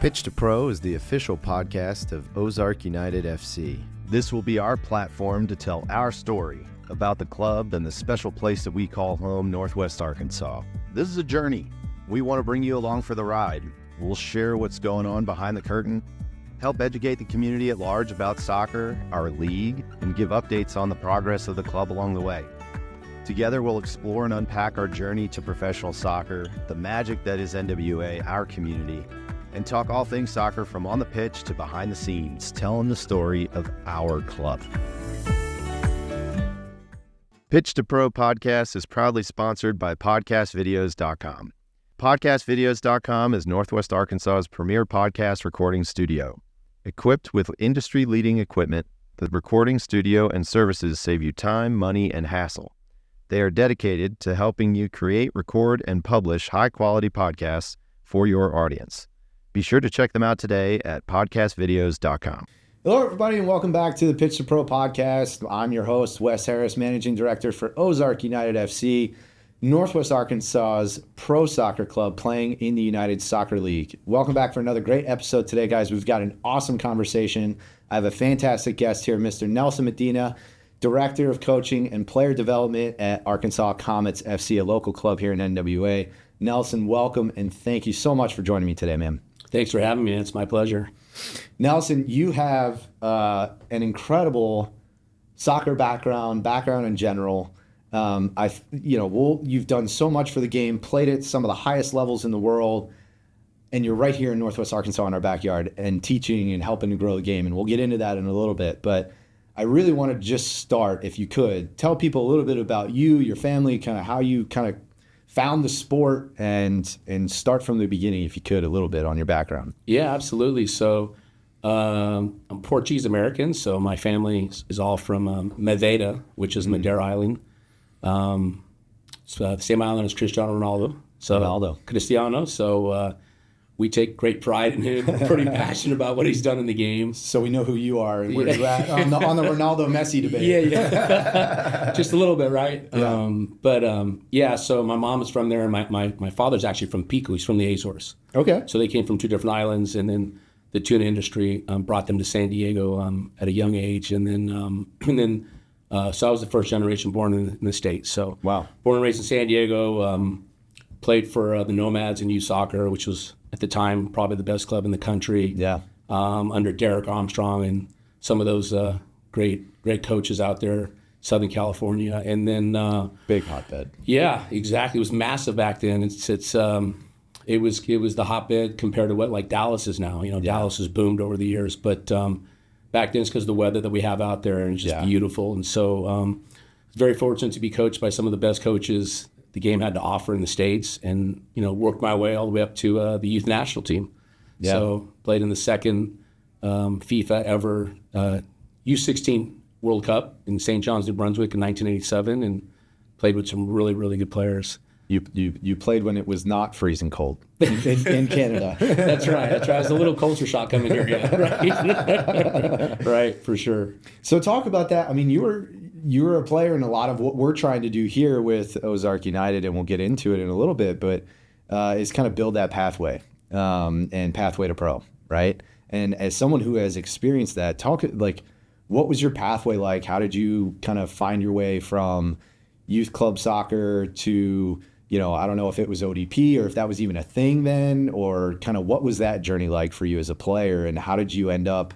Pitch to Pro is the official podcast of Ozark United FC. This will be our platform to tell our story about the club and the special place that we call home, Northwest Arkansas. This is a journey. We want to bring you along for the ride. We'll share what's going on behind the curtain, help educate the community at large about soccer, our league, and give updates on the progress of the club along the way. Together, we'll explore and unpack our journey to professional soccer, the magic that is NWA, our community, and talk all things soccer from on the pitch to behind the scenes, telling the story of our club. Pitch to Pro podcast is proudly sponsored by podcastvideos.com. Podcastvideos.com is Northwest Arkansas's premier podcast recording studio. Equipped with industry-leading equipment, the recording studio and services save you time, money, and hassle. They are dedicated to helping you create, record, and publish high-quality podcasts for your audience. Be sure to check them out today at podcastvideos.com. Hello, everybody, and welcome back to the Pitch to Pro podcast. I'm your host, Wes Harris, Managing Director for Ozark United FC, Northwest Arkansas's pro soccer club playing in the United Soccer League. Welcome back for another great episode today, guys. We've got an awesome conversation. I have a fantastic guest here, Mr. Nelson Medina, Director of Coaching and Player Development at Arkansas Comets FC, a local club here in NWA. Nelson, welcome, and thank you so much for joining me today, man. Thanks for having me. It's my pleasure. Nelson, you have an incredible soccer background in general. You've done so much for the game, played at some of the highest levels in the world, and you're right here in Northwest Arkansas in our backyard and teaching and helping to grow the game. And we'll get into that in a little bit. But I really want to just start, if you could, tell people a little bit about you, your family, kind of how you kind of found the sport, and start from the beginning, if you could, a little bit on your background. Yeah, absolutely. So I'm Portuguese American, so my family is all from Medina, which is Madeira Island. It's the same island as Cristiano Ronaldo. Cristiano. So we take great pride in him. Pretty passionate about what he's done in the game. So we know who you are and where you're at on the Ronaldo-Messi debate. Yeah. Just a little bit, right? Yeah. So my mom is from there, and my father's actually from Pico. He's from the Azores. Okay. So they came from two different islands, and then the tuna industry brought them to San Diego at a young age, so I was the first generation born in the States. So wow. Born and raised in San Diego, played for the Nomads in youth soccer, which was at the time probably the best club in the country. Yeah. Under Derek Armstrong and some of those great coaches out there, Southern California, and then big hotbed. Yeah, exactly. It was massive back then. It was the hotbed compared to what like Dallas is now. Dallas has boomed over the years, but back then it's because of the weather that we have out there, and it's just beautiful. And so very fortunate to be coached by some of the best coaches the game had to offer in the States, and worked my way all the way up to the youth national team. Yeah. So played in the second FIFA ever U16 World Cup in St. John's, New Brunswick in 1987, and played with some really, really good players. You played when it was not freezing cold in Canada. That's right. It was a little culture shock coming here. Yeah, right. Right, for sure. So talk about that. I mean, you were a player in a lot of what we're trying to do here with Ozark United, and we'll get into it in a little bit, but is kind of build that pathway and pathway to pro, right? And as someone who has experienced that, what was your pathway like? How did you kind of find your way from youth club soccer to, I don't know if it was ODP or if that was even a thing then, or kind of what was that journey like for you as a player, and how did you end up,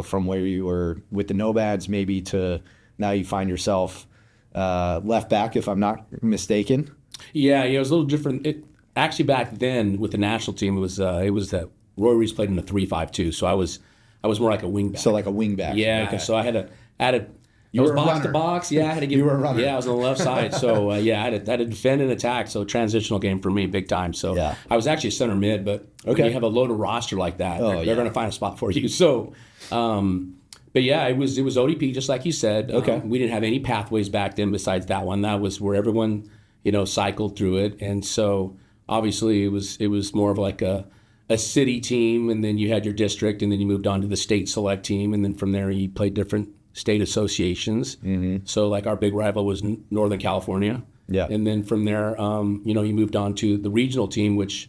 from where you were with the Nomads maybe to now you find yourself left back, if I'm not mistaken? Yeah, it was a little different. Actually, back then with the national team, it was that Roy Reese played in a 3-5-2, so I was more like a wingback. So like a wingback. Yeah, okay. So I had a You was were box a runner. to box. Yeah, I had to get. You were a runner. Yeah, I was on the left side. So I had to defend and attack. So transitional game for me, big time. So I was actually center mid, but when you have a loaded roster like that, they're going to find a spot for you. So, but yeah, it was ODP just like you said. Okay. We didn't have any pathways back then besides that one. That was where everyone cycled through it, and so obviously it was more of like a city team, and then you had your district, and then you moved on to the state select team, and then from there you played different state associations. Mm-hmm. So like our big rival was Northern California. Yeah. And then from there, you moved on to the regional team, which,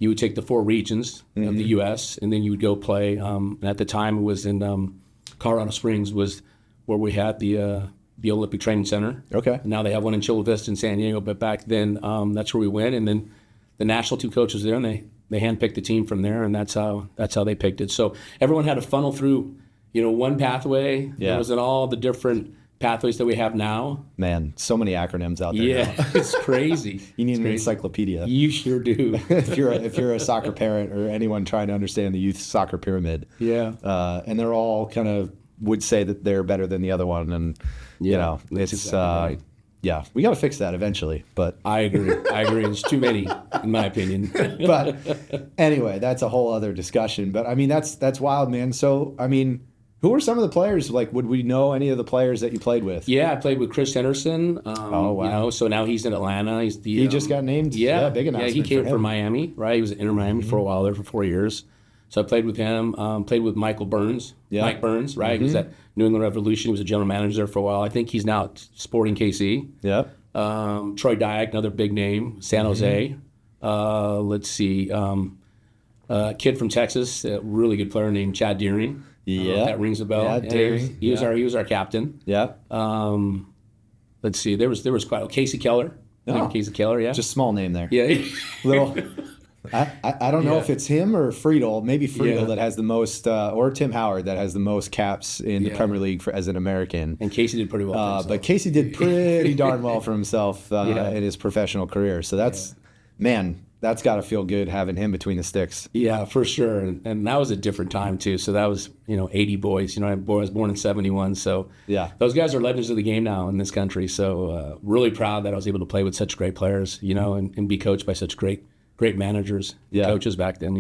you would take the 4 regions of the U.S. and then you would go play. And at the time, it was in Colorado Springs was where we had the Olympic Training Center. Okay. Now they have one in Chula Vista in San Diego, but back then that's where we went. And then the national team coaches there, and they handpicked the team from there, and that's how they picked it. So everyone had to funnel through, one pathway. Yeah. There wasn't all the different pathways that we have now. Man, so many acronyms out there. Yeah, now. it's crazy. You need an encyclopedia. You sure do. if you're a soccer parent or anyone trying to understand the youth soccer pyramid. Yeah. And they're all kind of would say that they're better than the other one, and it's exactly right. Yeah, we got to fix that eventually. But I agree. There's too many, in my opinion. But anyway, that's a whole other discussion. But I mean, that's wild, man. So I mean, who are some of the players? Like, would we know any of the players that you played with? Yeah, I played with Chris Henderson. Oh, wow. So now he's in Atlanta. He just got named. Yeah, big announcement. Yeah, he came for from Miami, right? He was at Inter Miami for a while there for 4 years. So I played with him. Played with Michael Burns. Yeah. Mike Burns, right? He was at New England Revolution. He was a general manager there for a while. I think he's now at Sporting KC. Yeah. Troy Dyack, another big name, San Jose. Let's see, kid from Texas, a really good player named Chad Deering. Yeah, that rings a bell. Yeah, Deering. He was our captain. Yeah. Let's see, there was quite Casey Keller. Oh. Casey Keller, yeah. Just small name there. Yeah. Little. I don't know if it's him or Friedel, maybe Friedel that has the most, or Tim Howard that has the most caps in the Premier League as an American. And Casey did pretty well for himself. But Casey did pretty darn well for himself in his professional career. So that's got to feel good having him between the sticks. Yeah, for sure. And that was a different time too. So that was 80 boys. I was born in 71. So those guys are legends of the game now in this country. So really proud that I was able to play with such great players, and be coached by such great managers, coaches back then,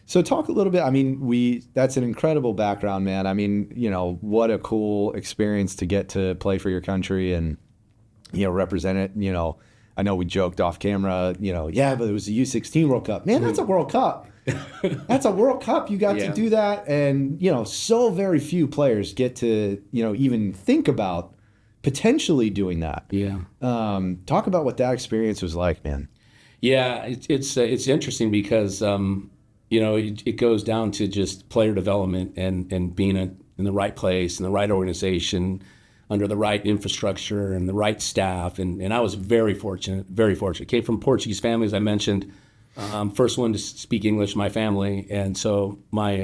So talk a little bit. I mean, that's an incredible background, man. I mean, what a cool experience to get to play for your country and, represent it. I know we joked off camera, but it was the U16 World Cup. Man, that's a World Cup. That's a World Cup. You got to do that. And, so very few players get to, even think about potentially doing that. Yeah. Talk about what that experience was like, man. Yeah, it's interesting because it goes down to just player development and being in the right place, in the right organization, under the right infrastructure and the right staff. And I was very fortunate, very fortunate. Came from Portuguese family, as I mentioned. First one to speak English in my family, and so my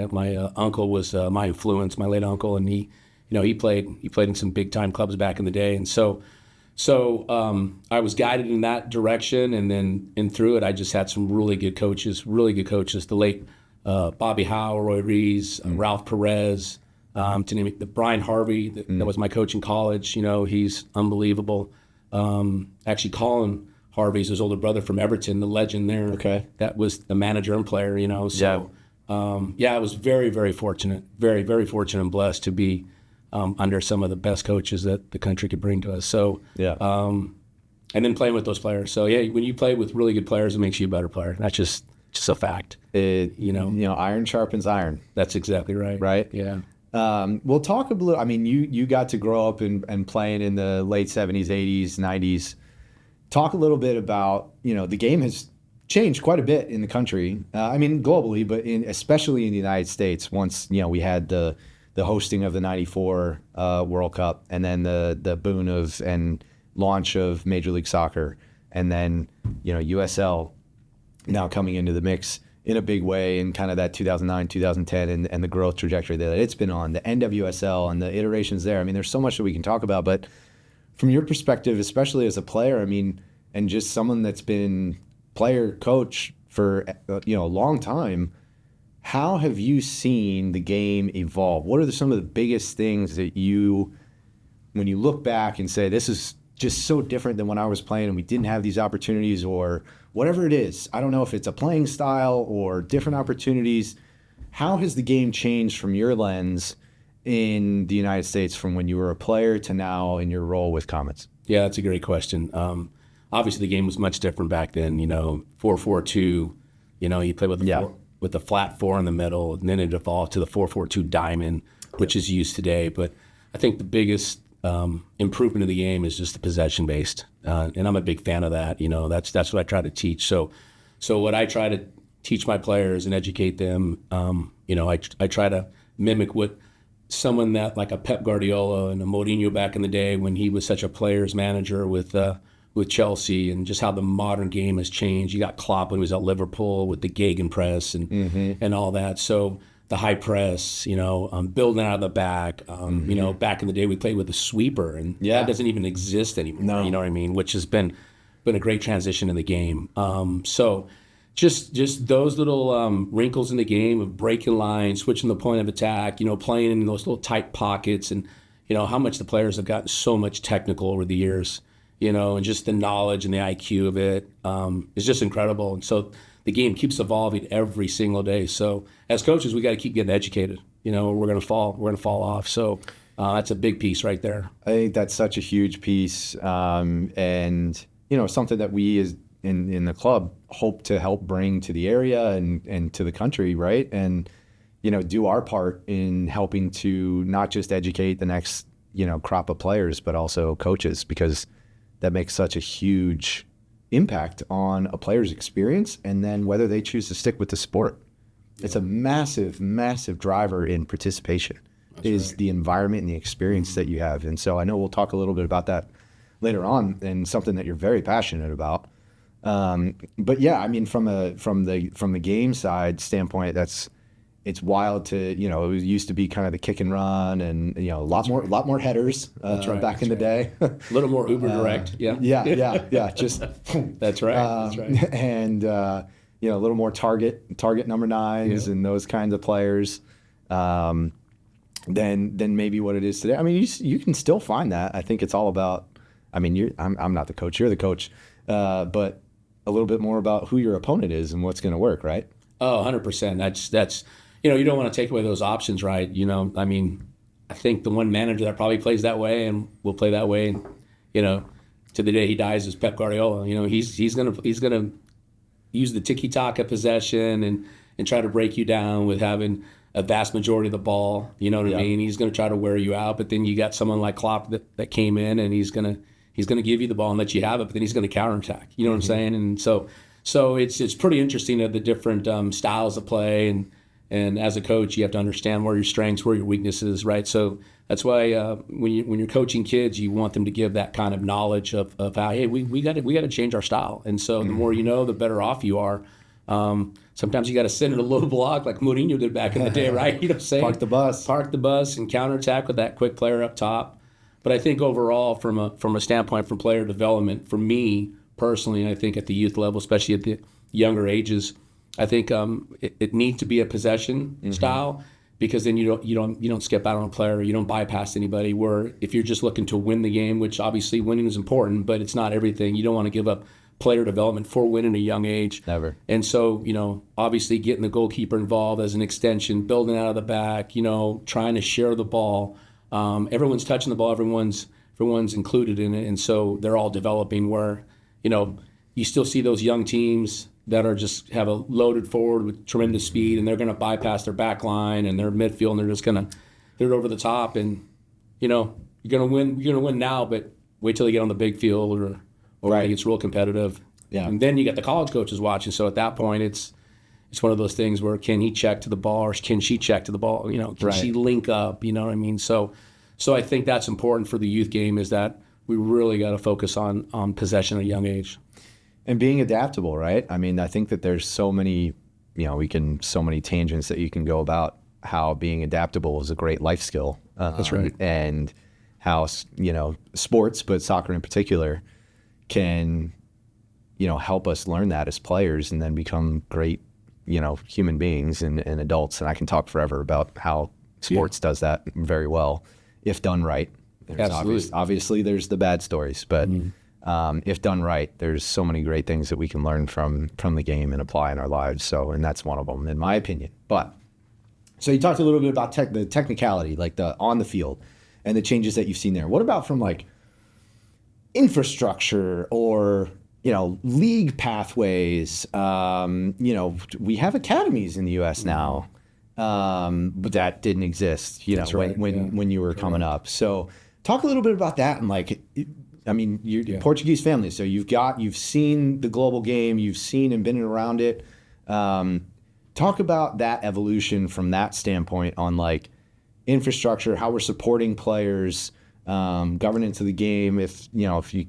uncle was my influence, my late uncle, and he played in some big time clubs back in the day, and so I was guided in that direction, and then through it, I just had some really good coaches. The late Bobby Howe, Roy Rees, Ralph Perez, to name it, the Brian Harvey, that was my coach in college. He's unbelievable. Actually, Colin Harvey's his older brother from Everton, the legend there. Okay, that was the manager and player. So I was very, very fortunate, very, very fortunate and blessed to be under some of the best coaches that the country could bring to us. So, and then playing with those players. So, when you play with really good players, it makes you a better player. That's just a fact. Iron sharpens iron. That's exactly right. Right? Yeah. We'll talk a little. I mean, you got to grow up and playing in the late 70s, 80s, 90s. Talk a little bit about, the game has changed quite a bit in the country. Globally, but especially in the United States. Once, we had the hosting of the 94 World Cup, and then the boon of and launch of Major League Soccer, and then USL now coming into the mix in a big way in kind of that 2009, 2010 and the growth trajectory that it's been on, the NWSL and the iterations there. I mean, there's so much that we can talk about, but from your perspective, especially as a player, and just someone that's been player coach for a long time, how have you seen the game evolve? What are some of the biggest things that when you look back and say, this is just so different than when I was playing and we didn't have these opportunities, or whatever it is? I don't know if it's a playing style or different opportunities. How has the game changed from your lens in the United States from when you were a player to now in your role with Comets? Yeah, that's a great question. Obviously, the game was much different back then. 4-4-2. You play with the flat 4 in the middle, and then it evolved to the 4-4-2 diamond, which is used today. But I think the biggest improvement of the game is just the possession based, and I'm a big fan of that. That's what I try to teach. So So what I try to teach my players and educate them, I try to mimic what someone that like a Pep Guardiola and a Mourinho back in the day when he was such a player's manager with Chelsea, and just how the modern game has changed. You got Klopp when he was at Liverpool with the gegenpress and all that. So the high press, building out of the back. Back in the day we played with a sweeper, and that doesn't even exist anymore. No. You know what I mean? Which has been a great transition in the game. So just those little wrinkles in the game of breaking lines, switching the point of attack, playing in those little tight pockets, and how much the players have gotten so much technical over the years. And just the knowledge and the IQ of it is just incredible. And so the game keeps evolving every single day. So as coaches, we got to keep getting educated. We're going to fall off. So that's a big piece right there. I think that's such a huge piece, and something that we as in the club hope to help bring to the area and to the country, right? And do our part in helping to not just educate the next crop of players, but also coaches, because that makes such a huge impact on a player's experience and then whether they choose to stick with the sport. It's a massive, massive driver in participation. Is the environment and the experience that you have. And so I know we'll talk a little bit about that later on, and something that you're very passionate about. But yeah, I mean, from the game side standpoint, it's wild to, it used to be kind of the kick and run and, a lot more headers back in the day. A little more uber direct. Yeah. Just that's right. And, a little more target number nines and those kinds of players than maybe what it is today. I mean, you can still find that. I think it's all about, I mean, I'm not the coach, you're the coach, but a little bit more about who your opponent is and what's going to work, right? Oh, 100%. That's you don't want to take away those options, right? I mean, I think the one manager that probably plays that way and will play that way, to the day he dies is Pep Guardiola. He's gonna use the tiki-taka possession and try to break you down with having a vast majority of the ball. You know what I mean? He's going to try to wear you out, but then you got someone like Klopp that came in, and he's going to give you the ball and let you have it, but then he's going to counterattack. You know what I'm saying? And so it's pretty interesting of the different styles of play, and as a coach, you have to understand where your strengths, where your weaknesses, right? So that's why when you're coaching kids, you want them to give that kind of knowledge of how, hey, we got to change our style. And so the more you know, the better off you are. Sometimes you got to sit in a low block like Mourinho did back in the day, right? You know what I'm saying? Park the bus and counterattack with that quick player up top. But I think overall, from a standpoint from player development, for me personally, I think at the youth level, especially at the younger ages, I think it needs to be a possession style, because then you don't skip out on a player, you don't bypass anybody. Where if you're just looking to win the game, which obviously winning is important, but it's not everything. You don't want to give up player development for winning at a young age. Never. And so, obviously getting the goalkeeper involved as an extension, building out of the back, trying to share the ball. Everyone's touching the ball, everyone's included in it, and so they're all developing where, you still see those young teams that are just have a loaded forward with tremendous speed, and they're going to bypass their back line and their midfield, and they're just going to they're over the top, and you're going to win now, but wait till they get on the big field or right. It gets real competitive. Yeah. And then you get the college coaches watching, so at that point it's one of those things where can he check to the ball or can she check to the ball? Can she link up? You know what I mean? So I think that's important for the youth game, is that we really got to focus on possession at a young age. And being adaptable, right? I mean, I think that there's so many, so many tangents that you can go about how being adaptable is a great life skill. That's right. And how, sports, but soccer in particular, can, help us learn that as players and then become great, human beings and adults. And I can talk forever about how sports does that very well, if done right. There's obviously there's the bad stories, but if done right, there's so many great things that we can learn from the game and apply in our lives. So, and that's one of them, in my opinion. But so you talked a little bit about the technicality, like the on the field, and the changes that you've seen there. What about from like infrastructure or league pathways? We have academies in the U.S. now, but that didn't exist. When you were coming up. So talk a little bit about that and like I mean, you're Portuguese family, so you've seen the global game, you've seen and been around it. Talk about that evolution from that standpoint on like infrastructure, how we're supporting players, governance of the game. If you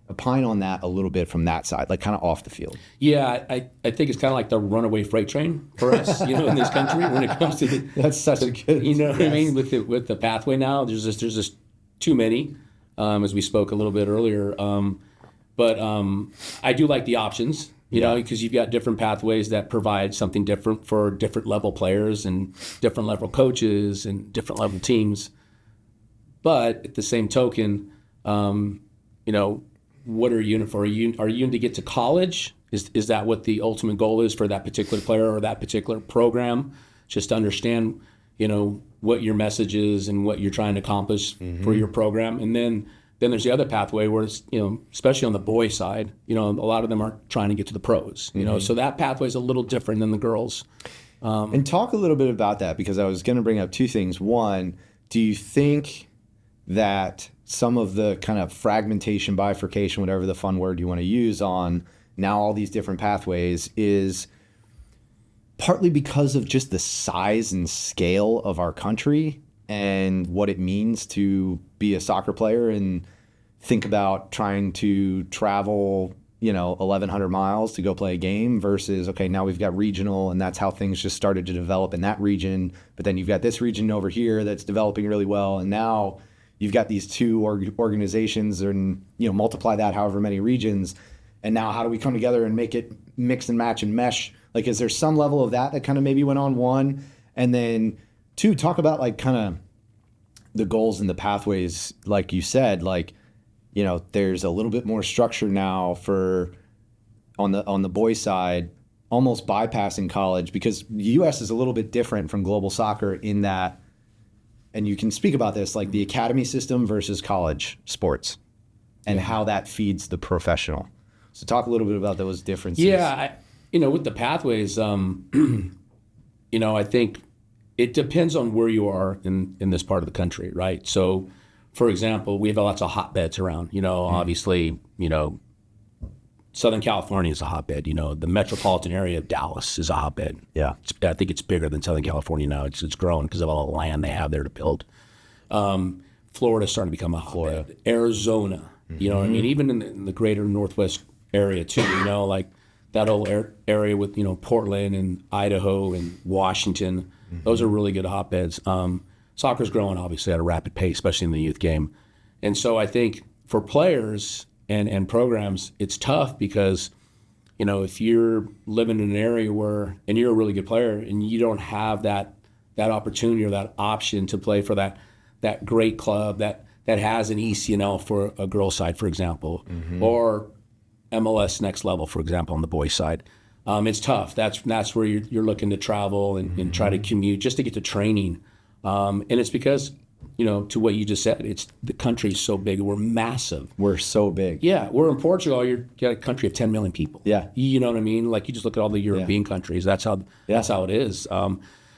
opine on that a little bit from that side, like kind of off the field. Yeah, I think it's kind of like the runaway freight train for us, in this country when it comes to that's such a good. What I mean with the pathway now. There's just too many, as we spoke a little bit earlier. But I do like the options, because you've got different pathways that provide something different for different level players and different level coaches and different level teams. But at the same token, what are you in for? Are you in to get to college? Is that what the ultimate goal is for that particular player or that particular program? Just to understand, what your message is and what you're trying to accomplish for your program. And then there's the other pathway where it's, especially on the boys' side, a lot of them are trying to get to the pros. So that pathway is a little different than the girls. And talk a little bit about that, because I was going to bring up two things. One, do you think that some of the kind of fragmentation, bifurcation, whatever the fun word you want to use, on now all these different pathways is partly because of just the size and scale of our country and what it means to be a soccer player and think about trying to travel, 1,100 miles to go play a game versus, okay, now we've got regional, and that's how things just started to develop in that region. But then you've got this region over here that's developing really well, and now you've got these two organizations, and multiply that however many regions, and now how do we come together and make it mix and match and mesh? Like, is there some level of that kind of maybe went on, one? And then two, talk about like kind of the goals and the pathways, like you said, like, there's a little bit more structure now for on the boys side, almost bypassing college, because the U.S. is a little bit different from global soccer in that. And you can speak about this, like the academy system versus college sports and how that feeds the professional. So talk a little bit about those differences. Yeah, with the pathways, I think it depends on where you are in this part of the country, right? So, for example, we have lots of hotbeds around. Obviously, Southern California is a hotbed. The metropolitan area of Dallas is a hotbed. Yeah. I think it's bigger than Southern California now. It's grown because of all the land they have there to build. Florida's starting to become a hotbed. Arizona, you know what I mean? Even in the greater Northwest area too, like that whole area with, Portland and Idaho and Washington. Those are really good hotbeds. Soccer's growing obviously at a rapid pace, especially in the youth game. And so I think for players and programs, it's tough because, if you're living in an area and you're a really good player and you don't have that opportunity or that option to play for that great club that has an ECNL for a girls' side, for example, or MLS next level, for example, on the boys' side, it's tough. That's where you're looking to travel and try to commute just to get to training. And it's because, to what you just said, the country's so big. We're massive. We're so big. Yeah, we're in Portugal. You're got a country of 10 million people. Yeah, you know what I mean. Like you just look at all the European countries. That's how it is.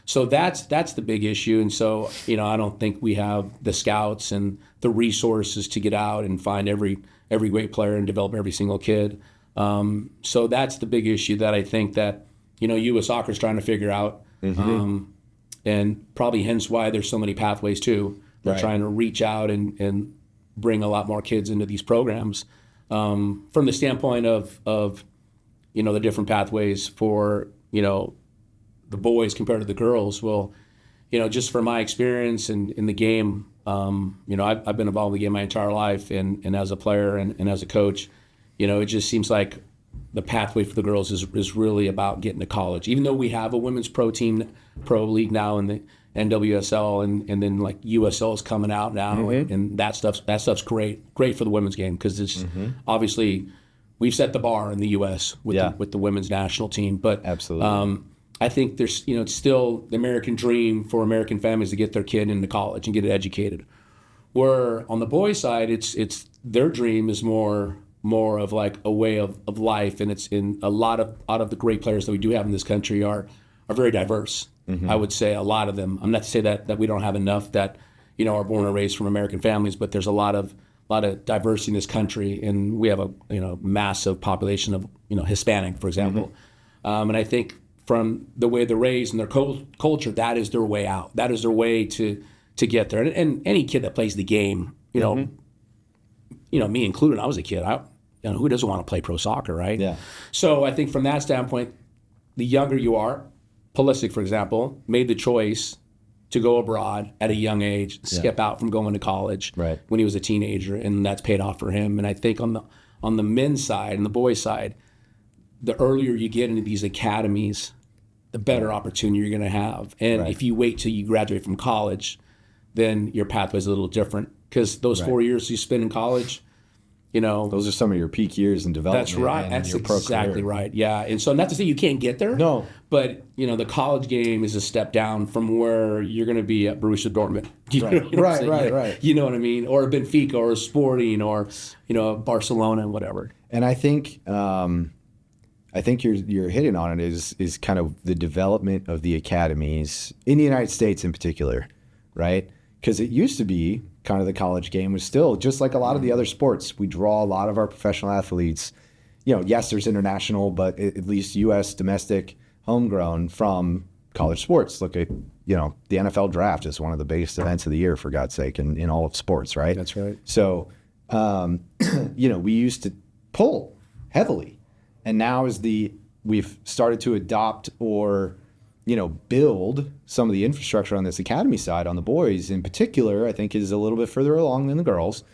So that's the big issue. And so I don't think we have the scouts and the resources to get out and find every great player and develop every single kid. So that's the big issue that I think that U.S. Soccer is trying to figure out. And probably hence why there's so many pathways too. They're trying to reach out and bring a lot more kids into these programs from the standpoint of the different pathways for the boys compared to the girls. Well, just from my experience in the game, I've been involved in the game my entire life, and as a player and as a coach, it just seems like the pathway for the girls is really about getting to college. Even though we have a women's pro league now in the NWSL, and then like USL is coming out now, and that stuff's great for the women's game, because it's obviously we've set the bar in the U.S. with the women's national team. But absolutely, I think there's it's still the American dream for American families to get their kid into college and get it educated. Where on the boys' side, it's their dream is more of like a way of life, and it's in a lot of the great players that we do have in this country are very diverse. I would say a lot of them. I'm not to say that we don't have enough that are born and raised from American families, but there's a lot of lot of diversity in this country, and we have a massive population of Hispanic, for example. And I think from the way they're raised and their culture, that is their way out. That is their way to get there. And any kid that plays the game, me included, I was a kid. Who doesn't want to play pro soccer, right? Yeah. So I think from that standpoint, the younger you are, Pulisic, for example, made the choice to go abroad at a young age, skip out from going to college when he was a teenager, and that's paid off for him. And I think on the men's side and the boys' side, the earlier you get into these academies, the better opportunity you're going to have. And if you wait till you graduate from college, then your pathway is a little different, because those 4 years you spend in college, those are some of your peak years in development. That's right. That's exactly right. Yeah. And so not to say you can't get there. No. But, the college game is a step down from where you're going to be at Borussia Dortmund. Right. You know what I mean? Or Benfica or Sporting or, Barcelona and whatever. And I think you're hitting on it is kind of the development of the academies in the United States in particular, right? Because it used to be kind of the college game was still just like a lot of the other sports. We draw a lot of our professional athletes. Yes, there's international, but at least U.S. domestic, homegrown from college sports. Look at the NFL draft is one of the biggest events of the year, for God's sake, in all of sports, right? That's right. So, we used to pull heavily, and now we've started to adopt or build some of the infrastructure on this academy side. On the boys in particular, I think is a little bit further along than the girls,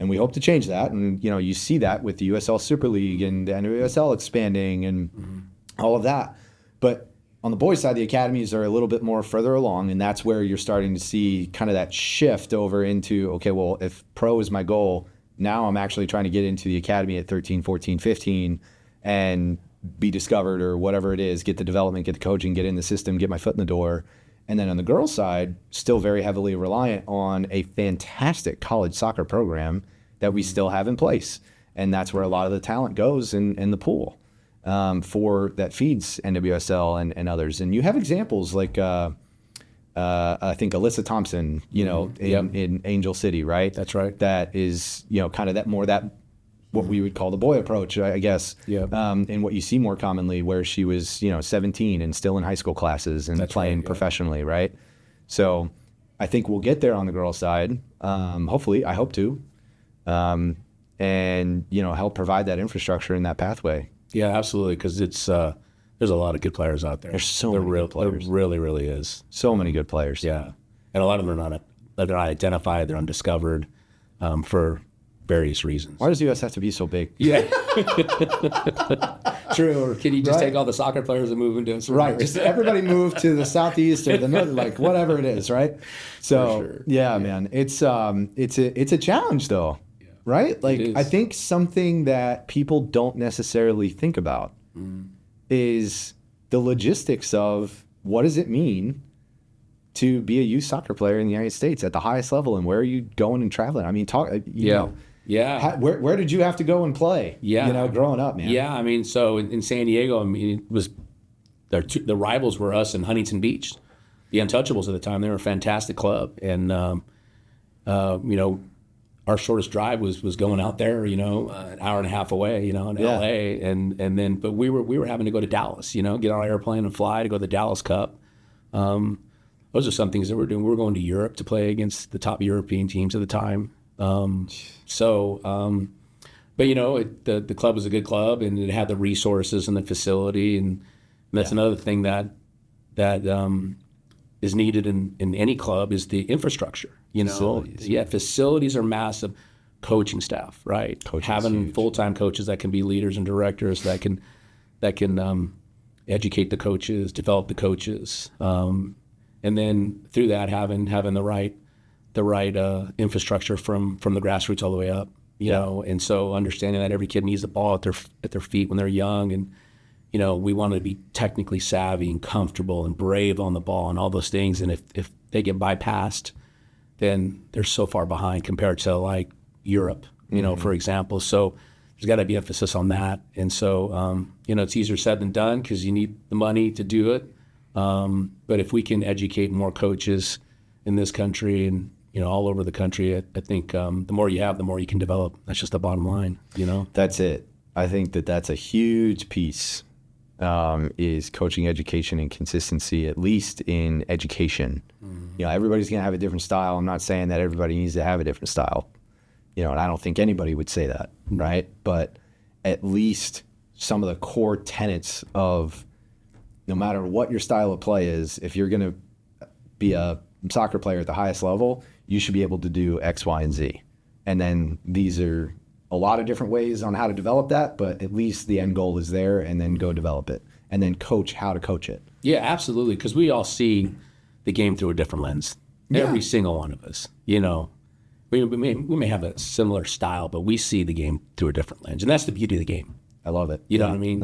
and we hope to change that. And you see that with the USL Super League and the NWSL expanding and all of that. But on the boys side, the academies are a little bit more further along, and that's where you're starting to see kind of that shift over into, okay, well, if pro is my goal, now I'm actually trying to get into the academy at 13, 14, 15 and be discovered or whatever it is, get the development, get the coaching, get in the system, get my foot in the door. And then on the girls' side, still very heavily reliant on a fantastic college soccer program that we still have in place. And that's where a lot of the talent goes in the pool for that feeds NWSL and others. And you have examples like I think Alyssa Thompson, in Angel City, right? That's right. That is, kind of that what we would call the boy approach, I guess. Yeah. And what you see more commonly, where she was, 17 and still in high school classes and playing professionally, right? So I think we'll get there on the girls' side. Hopefully, I hope to, and help provide that infrastructure and that pathway. Yeah, absolutely. Because it's there's a lot of good players out there. There's so many good players. There really, really is. So many good players. Yeah, and a lot of them are not identified. They're undiscovered for various reasons. Why does the U.S. have to be so big? Yeah. True. Or can you just take all the soccer players and move into some right? Just everybody move to the southeast or the north, like whatever it is, right? So man, it's a challenge though, right? Like I think something that people don't necessarily think about is the logistics of what does it mean to be a youth soccer player in the United States at the highest level, and where are you going and traveling? I mean, Yeah. Where did you have to go and play? Yeah. Growing up, man. Yeah, I mean, so in San Diego, it was the rivals were us and Huntington Beach, the Untouchables at the time. They were a fantastic club, and our shortest drive was going out there, an hour and a half away, in L.A. and then but we were having to go to Dallas, get on our airplane and fly to go to the Dallas Cup. Those are some things that we're doing. We were going to Europe to play against the top European teams at the time. But the club was a good club, and it had the resources and the facility, and that's another thing that is needed in any club is the infrastructure. Facilities. Facilities are massive. Coaching staff, right? Having full-time coaches that can be leaders and directors that can educate the coaches, develop the coaches, and then through that having the right infrastructure from the grassroots all the way up, you know, and so understanding that every kid needs the ball at their feet when they're young, and we want to be technically savvy and comfortable and brave on the ball and all those things, and if they get bypassed, then they're so far behind compared to like Europe, for example. So there's got to be emphasis on that, and so it's easier said than done because you need the money to do it, but if we can educate more coaches in this country and all over the country. I think the more you have, the more you can develop. That's just the bottom line, That's it. I think that's a huge piece, is coaching education and consistency, at least in education. Everybody's going to have a different style. I'm not saying that everybody needs to have a different style, and I don't think anybody would say that, right? But at least some of the core tenets of, no matter what your style of play is, if you're going to be a soccer player at the highest level, you should be able to do X, Y, and Z. And then these are a lot of different ways on how to develop that, but at least the end goal is there, and then go develop it, and then coach how to coach it. Yeah, absolutely. Because we all see the game through a different lens. Every single one of us, we may have a similar style, but we see the game through a different lens. And that's the beauty of the game. I love it. You know what I mean?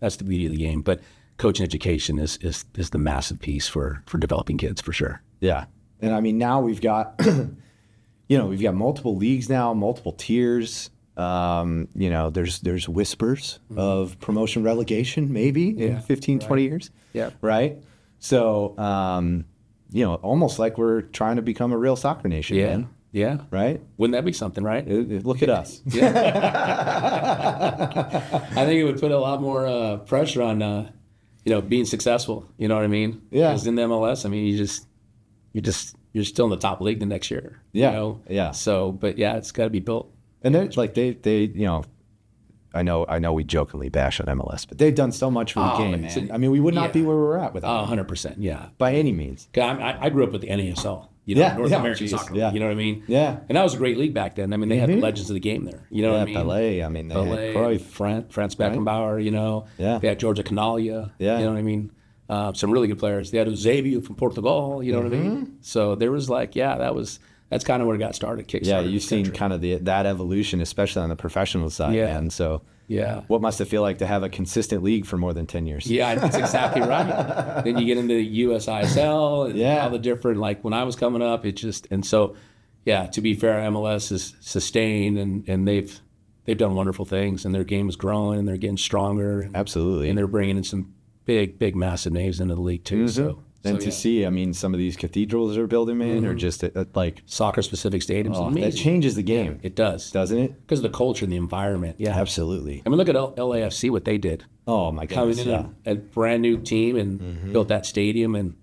That's the beauty of the game. But coaching education is the massive piece for developing kids, for sure. Yeah. And I mean, now we've got, we've got multiple leagues now, multiple tiers. There's whispers of promotion relegation maybe in 15, 20 years. Yeah. Right. So, almost like we're trying to become a real soccer nation, man. Yeah. Right? Wouldn't that be something, right? Look at us. Yeah. I think it would put a lot more pressure on, being successful. You know what I mean? Yeah. Because in the MLS, I mean, you're still in the top league the next year. Yeah. Yeah. So, but yeah, it's got to be built. And they're like, I know we jokingly bash on MLS, but they've done so much for the game, man. I mean, we would not be where we're at without 100%, yeah. By any means. I grew up with the NASL, North American Soccer. Yeah. You know what I mean? Yeah. And that was a great league back then. I mean, they had the legends of the game there. You know what I mean? Pelé. I mean, they had Cruyff, Franz Beckenbauer, Yeah. They had Georgia Canaglia. Yeah. You know what I mean? Some really good players. They had Eusebio from Portugal. You know what I mean? So there was that's kind of where it got started. Yeah, you've seen kind of that evolution, especially on the professional side, man. So what must it feel like to have a consistent league for more than 10 years? Yeah, that's exactly right. Then you get into USISL and all the different, like when I was coming up, to be fair, MLS is sustained and they've done wonderful things, and their game is growing and they're getting stronger. Absolutely. And they're bringing in some big, massive names into the league too. To see, I mean, some of these cathedrals are building, man, or just like soccer-specific stadiums. That changes the game. It does. Doesn't it? Because of the culture and the environment. Yeah, absolutely. I mean, look at LAFC, what they did. Oh my goodness! Coming in a brand new team and built that stadium and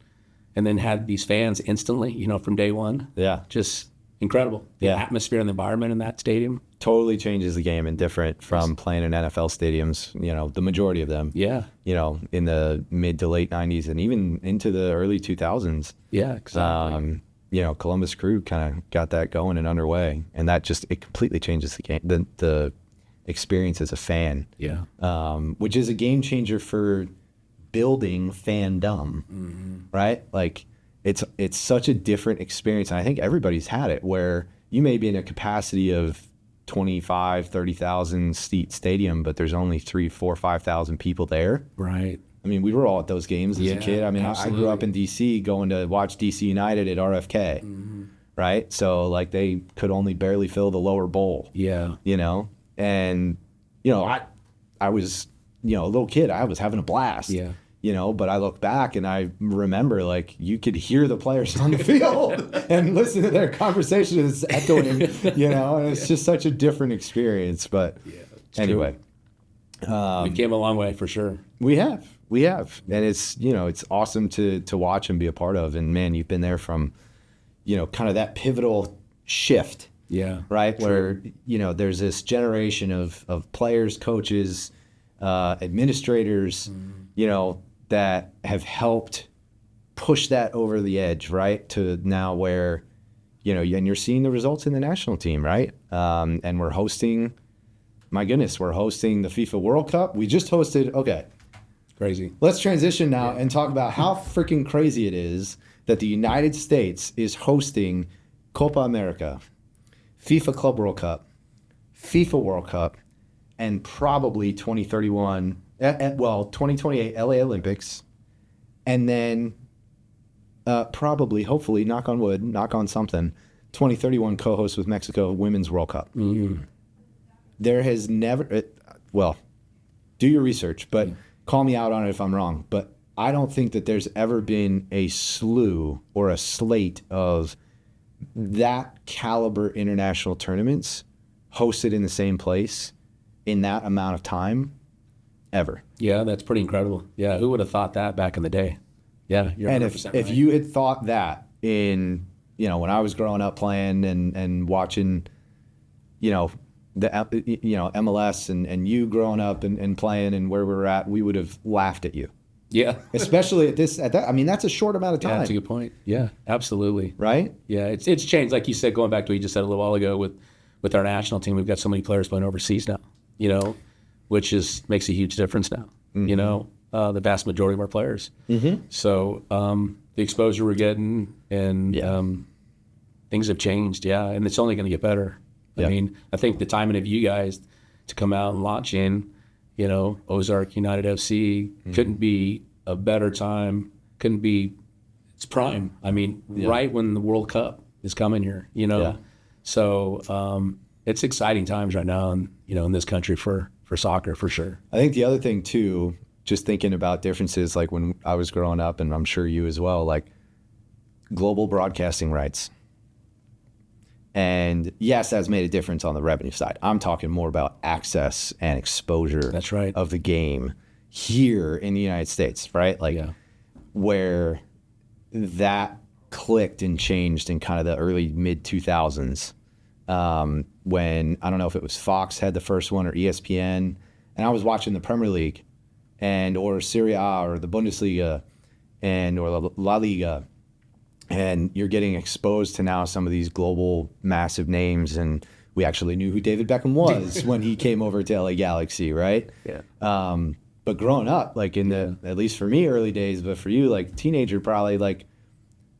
then had these fans instantly, from day one. Yeah, just incredible. The atmosphere and the environment in that stadium totally changes the game and different from playing in NFL stadiums. The majority of them. Yeah. In the mid to late 90s and even into the early 2000s. Yeah, exactly. Columbus Crew kind of got that going and underway, and that it completely changes the game, the experience as a fan. Yeah. Which is a game changer for building fandom, right? Like it's such a different experience, and I think everybody's had it where you may be in a capacity of 25, 30,000 seat stadium, but there's only 3, 4, 5,000 people there. Right. I mean, we were all at those games as a kid. I mean, I grew up in D.C. going to watch D.C. United at RFK, right? So, like, they could only barely fill the lower bowl. Yeah. And, I was, a little kid. I was having a blast. Yeah. But I look back and I remember, like, you could hear the players on the field and listen to their conversations echoing, and it's just such a different experience. But anyway. We came a long way for sure. We have. And it's, it's awesome to watch and be a part of. And man, you've been there from, kind of that pivotal shift. Yeah. Right. True. Where, there's this generation of players, coaches, administrators, that have helped push that over the edge, right? To now where, and you're seeing the results in the national team, right? And we're hosting, my goodness, we're hosting the FIFA World Cup. We just hosted, okay. Crazy. Let's transition now and talk about how freaking crazy it is that the United States is hosting Copa America, FIFA Club World Cup, FIFA World Cup, and probably 2028 LA Olympics, and then probably, hopefully, knock on wood, knock on something, 2031 co-host with Mexico Women's World Cup. There has never, do your research, but call me out on it if I'm wrong, but I don't think that there's ever been a slew or a slate of that caliber international tournaments hosted in the same place in that amount of time ever. Yeah, that's pretty incredible. Yeah, who would have thought that back in the day? Yeah, you're And 100% if right. you had thought that in, when I was growing up playing and watching, the MLS and you growing up and playing and where we were at, we would have laughed at you. Yeah. Especially at that. I mean, that's a short amount of time. Yeah, that's a good point. Yeah, absolutely. Right? Yeah, it's changed. Like you said, going back to what you just said a little while ago with our national team, we've got so many players playing overseas now, which makes a huge difference now, the vast majority of our players. Mm-hmm. So the exposure we're getting and things have changed, and it's only going to get better. Yeah. I mean, I think the timing of you guys to come out and launch in, Ozark United FC couldn't be a better time. It's prime. I mean, right when the World Cup is coming here, Yeah. So it's exciting times right now, and in this country for soccer for sure. I think the other thing too, just thinking about differences, like when I was growing up, and I'm sure you as well, like global broadcasting rights. And yes, that's made a difference on the revenue side. I'm talking more about access and exposure. That's right. Of the game here in the United States, right? Like where that clicked and changed in kind of the early mid 2000s. When I don't know if it was Fox had the first one or ESPN, and I was watching the Premier League or Serie A or the Bundesliga or La Liga. And you're getting exposed to now some of these global massive names. And we actually knew who David Beckham was when he came over to LA Galaxy, right? Yeah. But growing up, like at least for me, early days, but for you, like teenager, probably like,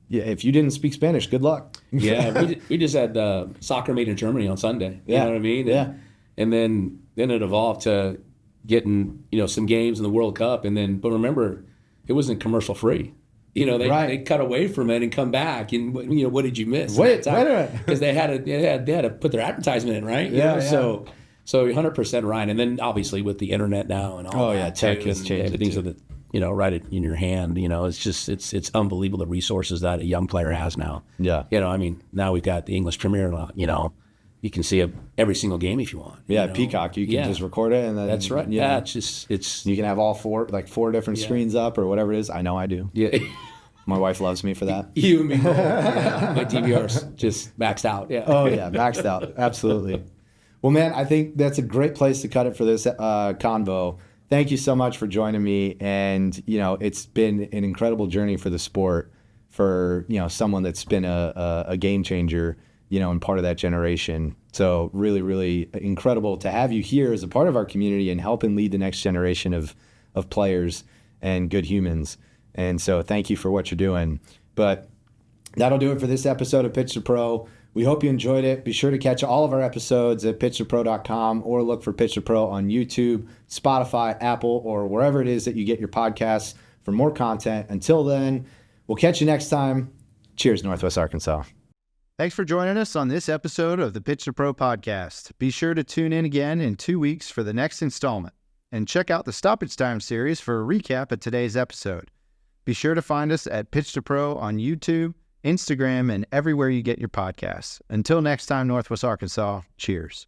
if you didn't speak Spanish, good luck. Yeah, we just had soccer made in Germany on Sunday. You know what I mean? Yeah. And then it evolved to getting, some games in the World Cup. But remember, it wasn't commercial free. They cut away from it and come back, and what did you miss? Wait a minute, because they had to put their advertisement in, right? So 100% right. And then obviously with the internet now and all tech has changed things that right in your hand. It's just it's unbelievable the resources that a young player has now. Yeah. I mean, now we've got the English Premier. You can see every single game if you want. Yeah, Peacock. You can just record it, and then that's right. Yeah, it's you can have all four different screens up or whatever it is. I know I do. Yeah. My wife loves me for that. You and me both. Yeah. My DVR's just maxed out. Yeah. Oh yeah, maxed out. Absolutely. Well, man, I think that's a great place to cut it for this convo. Thank you so much for joining me, and it's been an incredible journey for the sport, for someone that's been a game changer, and part of that generation. So really, really incredible to have you here as a part of our community and helping lead the next generation of players and good humans. And so thank you for what you're doing. But that'll do it for this episode of Pitch to Pro. We hope you enjoyed it. Be sure to catch all of our episodes at pitchtopro.com or look for Pitch to Pro on YouTube, Spotify, Apple, or wherever it is that you get your podcasts for more content. Until then, we'll catch you next time. Cheers, Northwest Arkansas. Thanks for joining us on this episode of the Pitch to Pro podcast. Be sure to tune in again in 2 weeks for the next installment. And check out the Stoppage Time series for a recap of today's episode. Be sure to find us at Pitch to Pro on YouTube, Instagram, and everywhere you get your podcasts. Until next time, Northwest Arkansas, cheers.